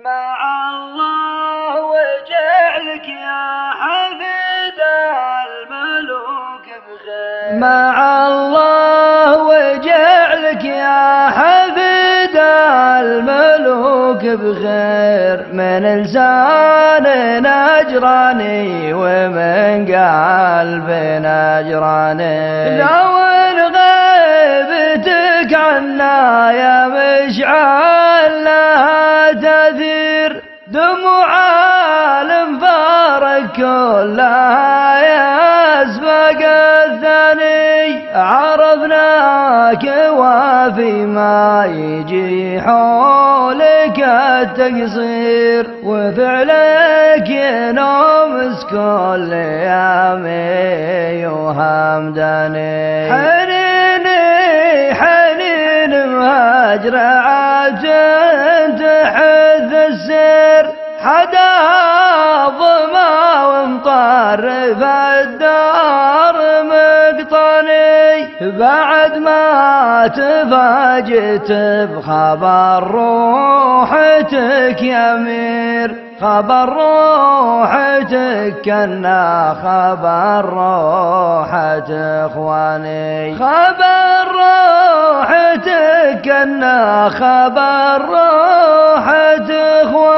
مع الله وجعلك يا حفيد الملوك بخير، مع الله وجعلك يا حفيد الملوك بخير، من لسان نجراني ومن قلب نجراني. لو غيبتك عنا يا مشعل لها تثير، دموع الفارق كلها يسبق الثاني، عرفناك وفي ما يجي حولك التقصير، وفعلك ينومس كل يامي وهمداني. حنين مهاجر عجل تحث السير، حدا ظما ومطرف الدار مقطني، بعد ما تفاجئت بخبر روحتك يا امير، خبر روحتك كنا خبر روحة اخواني، خبر روحتك كنا خبر روحة اخواني.